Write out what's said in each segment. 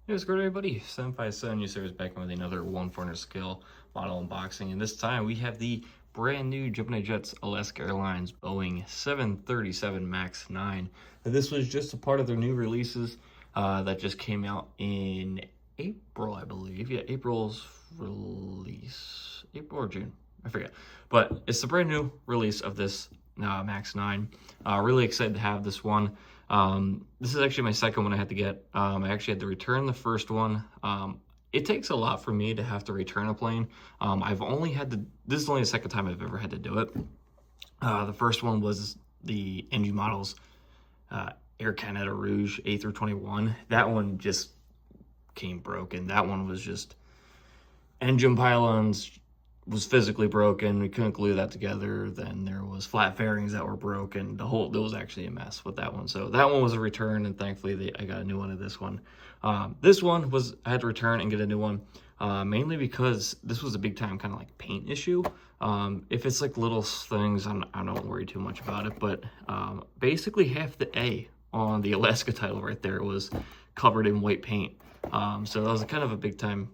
Hey, what's going on, everybody? 757 New Service back in with another 1 400 scale model unboxing, and this time we have the brand new Gemini Jets Alaska Airlines Boeing 737 MAX 9. Now, this was just a part of their new releases that just came out in April, I believe. Yeah, April's release. April or June, I forget. But it's the brand new release of this MAX 9. Really excited to have this one. This is actually my second one I had to get. I actually had to return the first one. It takes a lot for me to have to return a plane. I've only had to, this is only the second time I've ever had to do it. The first one was the NG models, Air Canada Rouge A321. That one just came broken. That one was just engine pylons was physically broken. We couldn't glue that together. Then there was flat fairings that were broken. There was actually a mess with that one. So that one was a return, and thankfully I got a new one of this one. This one was, I had to return and get a new one, mainly because this was a big time kind of like paint issue. If it's like little things, I don't worry too much about it, but basically half the A on the Alaska title right there was covered in white paint. So that was kind of a big time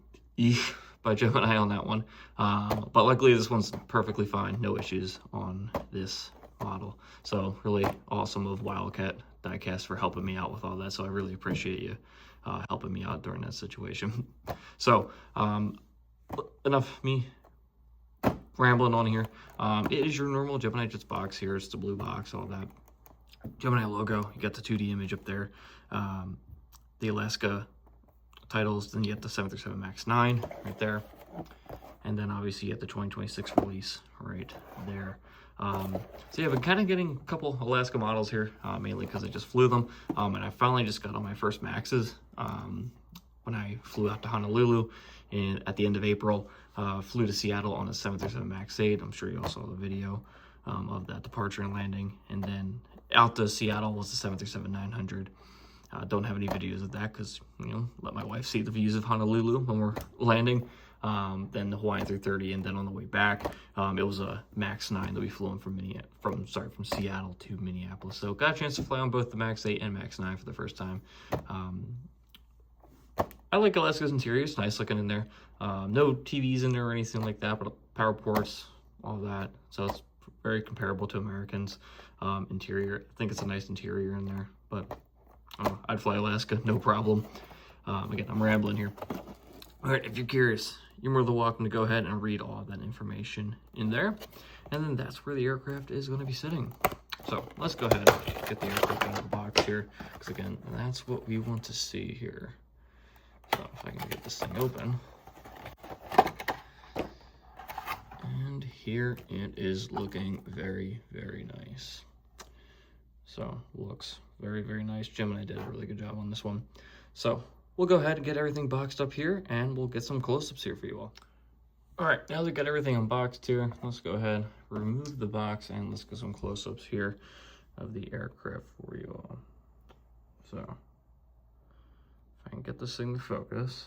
by Gemini on that one. But luckily this one's perfectly fine, no issues on this model. So really awesome of Wildcat Diecast for helping me out with all that. So I really appreciate you helping me out during that situation. So enough me rambling on here. It is your normal Gemini Jets box here. It's the blue box, all that. Gemini logo, you got the 2D image up there. The Alaska titles, then you get the 737 MAX 9 right there, and then obviously you get the 2026 release right there. So yeah, I've been kind of getting a couple Alaska models here, mainly because I just flew them, and I finally just got on my first Maxes when I flew out to Honolulu at the end of April. Flew to Seattle on a 737 MAX 8. I'm sure you all saw the video of that departure and landing, and then out to Seattle was the 737-900. Don't have any videos of that because, let my wife see the views of Honolulu when we're landing. Then the Hawaiian 330, and then on the way back, it was a MAX 9 that we flew in from Seattle to Minneapolis. So got a chance to fly on both the MAX 8 and MAX 9 for the first time. I like Alaska's interior. It's nice looking in there. No TVs in there or anything like that, but power ports, all that. So it's very comparable to Americans' interior. I think it's a nice interior in there, but I'd fly Alaska, no problem. Again, I'm rambling here. All right, if you're curious, you're more than welcome to go ahead and read all of that information in there. And then that's where the aircraft is going to be sitting. So let's go ahead and get the aircraft out of the box here, because again, that's what we want to see here. So if I can get this thing open. And here it is, looking very, very nice. So looks very, very nice. Gemini did a really good job on this one. So we'll go ahead and get everything boxed up here, and we'll get some close-ups here for you all. All right, now that we've got everything unboxed here, let's go ahead, remove the box, and let's get some close-ups here of the aircraft for you all. So if I can get this thing to focus.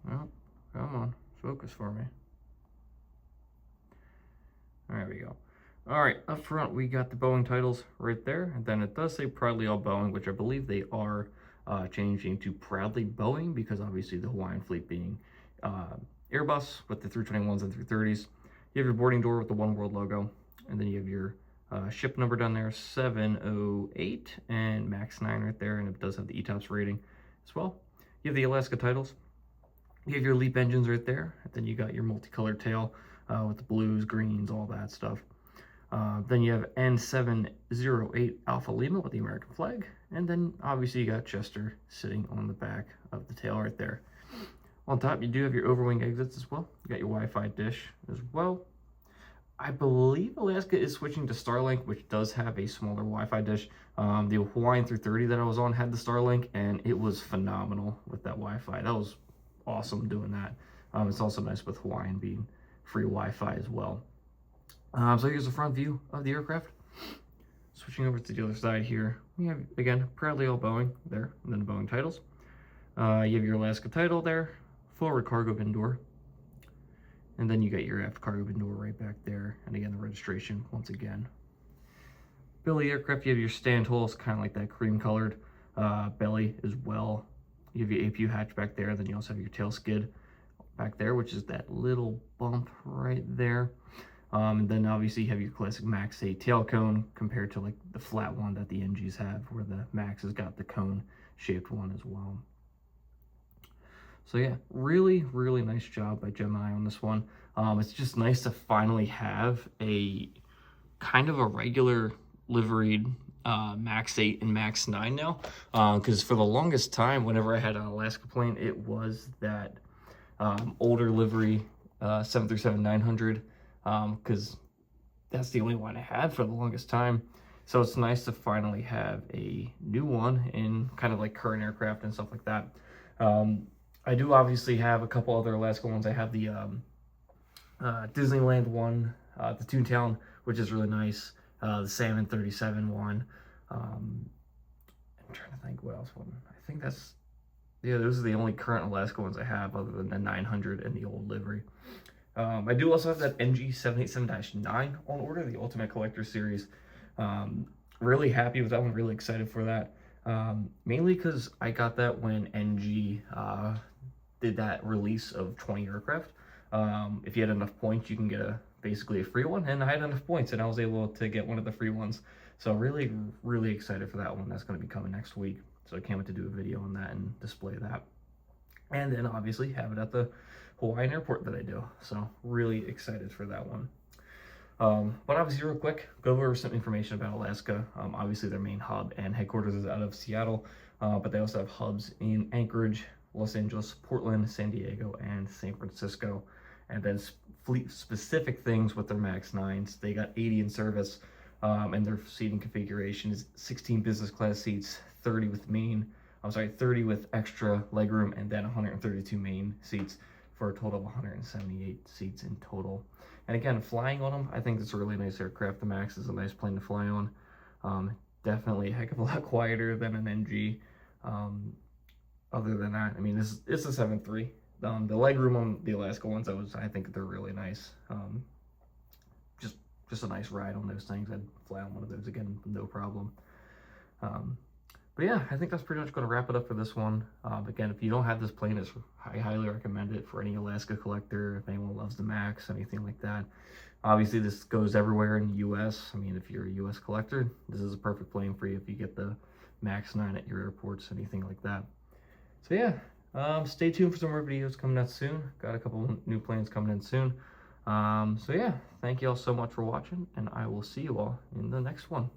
Well, come on, focus for me. There we go. All right, up front, we got the Boeing titles right there. And then it does say Proudly All Boeing, which I believe they are changing to Proudly Boeing, because obviously the Hawaiian fleet being Airbus with the 321s and 330s. You have your boarding door with the One World logo. And then you have your ship number down there, 708, and MAX 9 right there. And it does have the ETOPS rating as well. You have the Alaska titles. You have your LEAP engines right there. And then you got your multicolored tail with the blues, greens, all that stuff. Then you have N708 Alpha Lima with the American flag. And then obviously you got Chester sitting on the back of the tail right there. On top, you do have your overwing exits as well. You got your Wi-Fi dish as well. I believe Alaska is switching to Starlink, which does have a smaller Wi-Fi dish. The Hawaiian 330 that I was on had the Starlink, and it was phenomenal with that Wi-Fi. That was awesome doing that. It's also nice with Hawaiian being free Wi-Fi as well. So here's the front view of the aircraft. Switching over to the other side here, we have, again, Proudly All Boeing there, and then the Boeing titles. You have your Alaska title there, forward cargo bin door. And then you got your aft cargo bin door right back there. And again, the registration, once again. belly aircraft, you have your stand holes, kind of like that cream colored belly as well. You have your APU hatch back there, then you also have your tail skid back there, which is that little bump right there. And then obviously you have your classic Max 8 tail cone compared to like the flat one that the NGs have, where the Max has got the cone shaped one as well. So yeah, really, really nice job by Gemini on this one. It's just nice to finally have a kind of a regular liveried Max 8 and Max 9 now. Because for the longest time, whenever I had an Alaska plane, it was that older livery 737-900, because that's the only one I had for the longest time. So it's nice to finally have a new one in kind of like current aircraft and stuff like that. I do obviously have a couple other Alaska ones. I have the Disneyland one, the Toontown, which is really nice. The Salmon 37 one. I'm trying to think what else one. I think that's, yeah, those are the only current Alaska ones I have other than the 900 and the old livery. I do also have that NG 787-9 on order, the Ultimate Collector Series. Really happy with that one, really excited for that. Mainly because I got that when NG did that release of 20 aircraft. If you had enough points, you can get basically a free one, and I had enough points and I was able to get one of the free ones. So really, really excited for that one. That's going to be coming next week. So I can't wait to do a video on that and display that. And then obviously have it at the Hawaiian airport that I do. So really excited for that one. But obviously real quick, go over some information about Alaska. Obviously their main hub and headquarters is out of Seattle, but they also have hubs in Anchorage, Los Angeles, Portland, San Diego, and San Francisco. And then fleet specific things with their Max 9s. They got 80 in service, and their seating configuration is 16 business class seats, 30 with extra legroom, and then 132 main seats for a total of 178 seats in total. And again, flying on them, I think it's a really nice aircraft. The Max is a nice plane to fly on. Definitely a heck of a lot quieter than an NG. Other than that, I mean, it's a 7.3. The legroom on the Alaska ones, I think they're really nice. Just a nice ride on those things. I'd fly on one of those again, no problem. But yeah, I think that's pretty much going to wrap it up for this one. Again, if you don't have this plane, I highly recommend it for any Alaska collector, if anyone loves the Max, anything like that. Obviously, this goes everywhere in the U.S. I mean, if you're a U.S. collector, this is a perfect plane for you if you get the Max 9 at your airports, anything like that. So yeah, stay tuned for some more videos coming out soon. Got a couple new planes coming in soon. So yeah, thank you all so much for watching, and I will see you all in the next one.